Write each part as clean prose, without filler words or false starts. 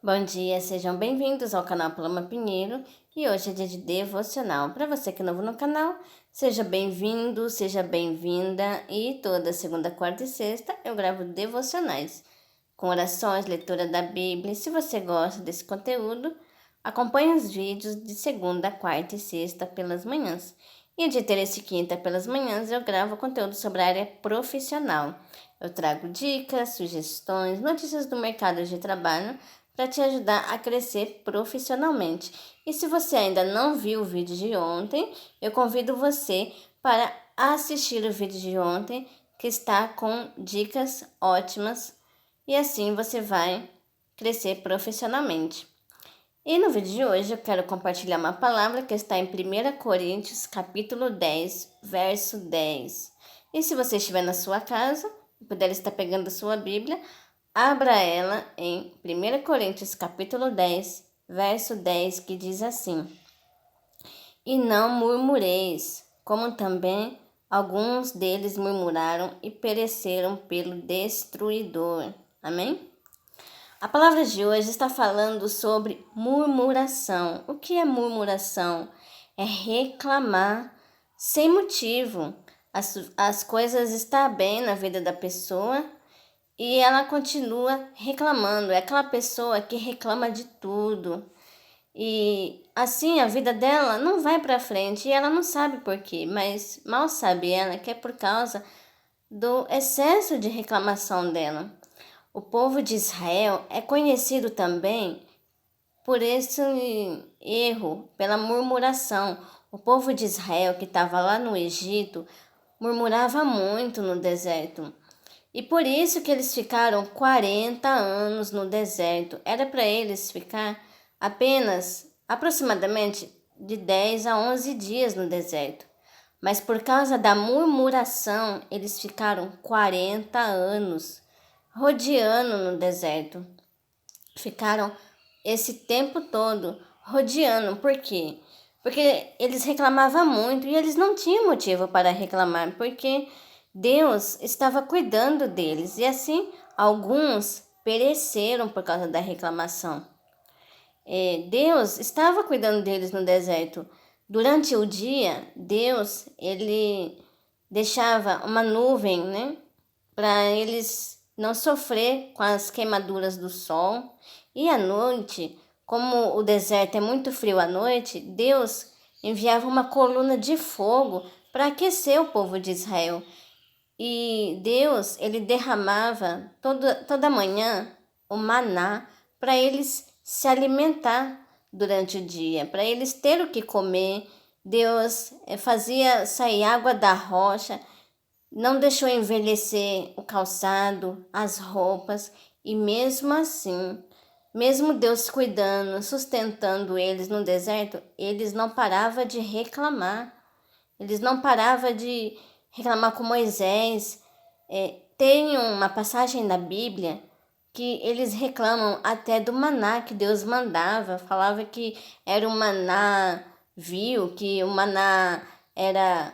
Bom dia, sejam bem-vindos ao canal Paloma Pinheiro e hoje é dia de devocional. Para você que é novo no canal, seja bem-vindo, seja bem-vinda e toda segunda, quarta e sexta eu gravo devocionais com orações, leitura da Bíblia. E se você gosta desse conteúdo, acompanhe os vídeos de segunda, quarta e sexta pelas manhãs. E de terça e quinta pelas manhãs eu gravo conteúdo sobre a área profissional. Eu trago dicas, sugestões, notícias do mercado de trabalho para te ajudar a crescer profissionalmente. E se você ainda não viu o vídeo de ontem, eu convido você para assistir o vídeo de ontem, que está com dicas ótimas, e assim você vai crescer profissionalmente. E no vídeo de hoje eu quero compartilhar uma palavra que está em 1 Coríntios, capítulo 10, verso 10. E se você estiver na sua casa, puder estar pegando a sua Bíblia, abra ela em 1 Coríntios, capítulo 10, verso 10, que diz assim: E não murmureis, como também alguns deles murmuraram e pereceram pelo destruidor. Amém? A palavra de hoje está falando sobre murmuração. O que é murmuração? É reclamar sem motivo. As coisas estão bem na vida da pessoa e ela continua reclamando. É aquela pessoa que reclama de tudo. E assim a vida dela não vai para frente e ela não sabe por quê, mas mal sabe ela que é por causa do excesso de reclamação dela. O povo de Israel é conhecido também por esse erro, pela murmuração. O povo de Israel que estava lá no Egito murmurava muito no deserto. E por isso que eles ficaram 40 anos no deserto. Era para eles ficar apenas aproximadamente de 10 a 11 dias no deserto. Mas por causa da murmuração, eles ficaram 40 anos rodeando no deserto. Ficaram esse tempo todo rodeando. Por quê? Porque eles reclamavam muito e eles não tinham motivo para reclamar, porque Deus estava cuidando deles. E assim, alguns pereceram por causa da reclamação. Deus estava cuidando deles no deserto. Durante o dia, Deus, ele deixava uma nuvem, né, para eles não sofrer com as queimaduras do sol. E à noite, como o deserto é muito frio à noite, Deus enviava uma coluna de fogo para aquecer o povo de Israel. E Deus, ele derramava toda manhã o maná para eles se alimentar durante o dia, para eles ter o que comer. Deus fazia sair água da rocha, não deixou envelhecer o calçado, as roupas, e mesmo assim, mesmo Deus cuidando, sustentando eles no deserto, eles não paravam de reclamar. Eles não paravam de reclamar com Moisés. Tem uma passagem na Bíblia que eles reclamam até do maná que Deus mandava. Falava que era um maná vil, que o maná era...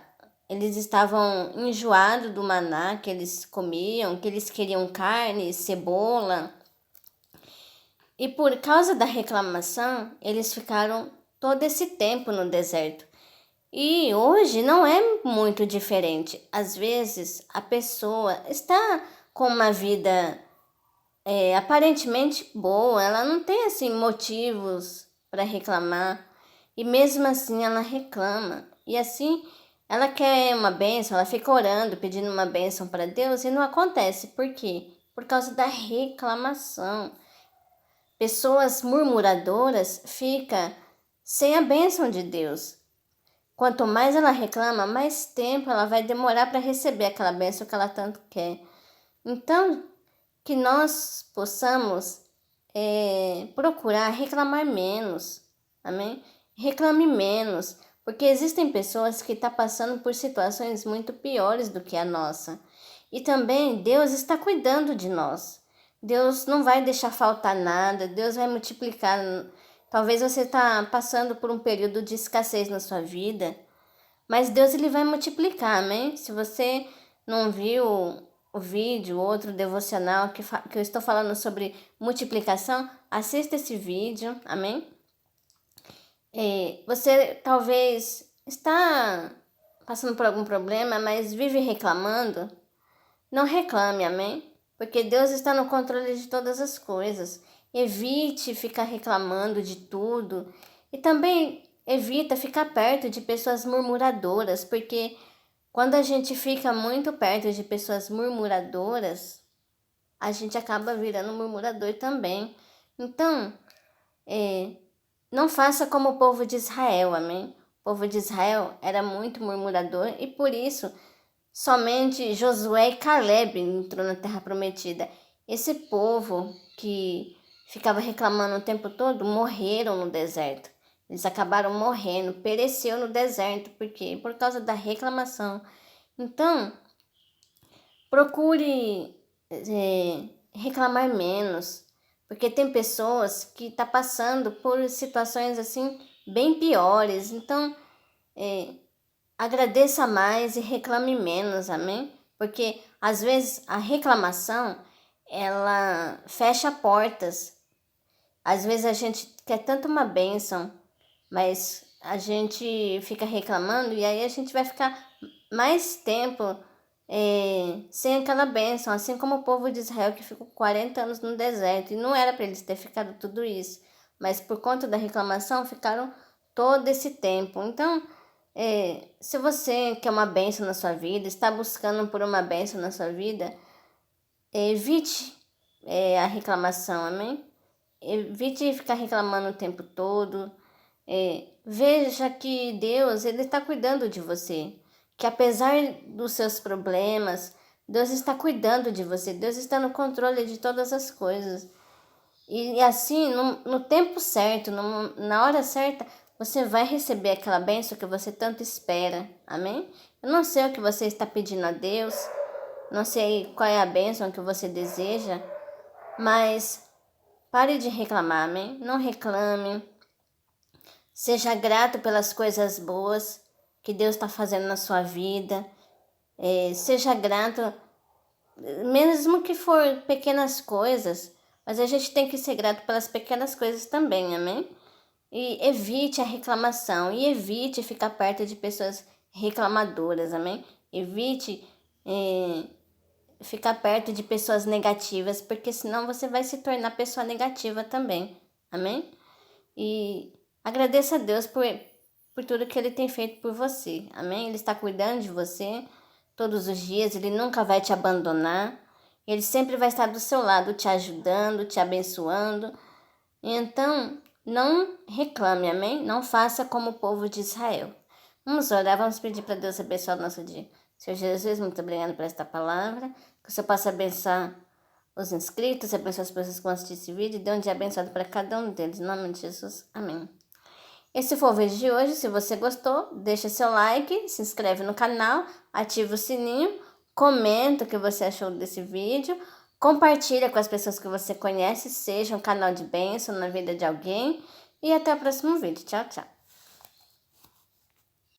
Eles estavam enjoados do maná que eles comiam, que eles queriam carne, cebola. E por causa da reclamação, eles ficaram todo esse tempo no deserto. E hoje não é muito diferente. Às vezes a pessoa está com uma vida aparentemente boa, ela não tem assim motivos para reclamar, e mesmo assim ela reclama. E assim ela quer uma bênção, ela fica orando, pedindo uma bênção para Deus e não acontece. Por quê? Por causa da reclamação. Pessoas murmuradoras ficam sem a bênção de Deus. Quanto mais ela reclama, mais tempo ela vai demorar para receber aquela bênção que ela tanto quer. Então, que nós possamos procurar reclamar menos, amém? Reclame menos, porque existem pessoas que estão passando por situações muito piores do que a nossa. E também Deus está cuidando de nós. Deus não vai deixar faltar nada, Deus vai multiplicar. Talvez você está passando por um período de escassez na sua vida, mas Deus ele vai multiplicar, amém? Se você não viu o vídeo, outro devocional que eu estou falando sobre multiplicação, assista esse vídeo, amém? Você talvez está passando por algum problema, mas vive reclamando. Não reclame, amém? Porque Deus está no controle de todas as coisas. Evite ficar reclamando de tudo. E também evita ficar perto de pessoas murmuradoras, porque quando a gente fica muito perto de pessoas murmuradoras, a gente acaba virando murmurador também. Então, não faça como o povo de Israel, amém? O povo de Israel era muito murmurador e por isso somente Josué e Caleb entrou na terra prometida. Esse povo que ficava reclamando o tempo todo morreram no deserto. Eles acabaram morrendo, pereceu no deserto. Por quê? Por causa da reclamação. Então, procure reclamar menos, porque tem pessoas que estão passando por situações assim bem piores. Então, agradeça mais e reclame menos, amém? Porque às vezes a reclamação ela fecha portas. Às vezes a gente quer tanto uma bênção, mas a gente fica reclamando e aí a gente vai ficar mais tempo sem aquela bênção, assim como o povo de Israel que ficou 40 anos no deserto. E não era para eles ter ficado tudo isso, mas por conta da reclamação ficaram todo esse tempo. Então, se você quer uma bênção na sua vida, está buscando por uma bênção na sua vida, evite a reclamação, amém? Evite ficar reclamando o tempo todo. Veja que Deus ele está cuidando de você, que apesar dos seus problemas, Deus está cuidando de você, Deus está no controle de todas as coisas. E assim, no tempo certo, na hora certa, você vai receber aquela bênção que você tanto espera, amém? Eu não sei o que você está pedindo a Deus, não sei qual é a bênção que você deseja, mas pare de reclamar, amém? Não reclame. Seja grato pelas coisas boas que Deus está fazendo na sua vida. Seja grato, mesmo que for pequenas coisas, mas a gente tem que ser grato pelas pequenas coisas também, amém? E evite a reclamação e evite ficar perto de pessoas reclamadoras, amém? Evite ficar perto de pessoas negativas, porque senão você vai se tornar pessoa negativa também, amém? E agradeça a Deus por tudo que Ele tem feito por você, amém? Ele está cuidando de você todos os dias, Ele nunca vai te abandonar, Ele sempre vai estar do seu lado, te ajudando, te abençoando. Então, não reclame, amém? Não faça como o povo de Israel. Vamos orar, vamos pedir para Deus abençoar o nosso dia. Senhor Jesus, muito obrigado por esta palavra, que o Senhor possa abençoar os inscritos, abençoar as pessoas que vão assistir esse vídeo e dê um dia abençoado para cada um deles. Em nome de Jesus, amém. Esse foi o vídeo de hoje. Se você gostou, deixa seu like, se inscreve no canal, ativa o sininho, comenta o que você achou desse vídeo, compartilha com as pessoas que você conhece, seja um canal de bênção na vida de alguém. E até o próximo vídeo. Tchau, tchau.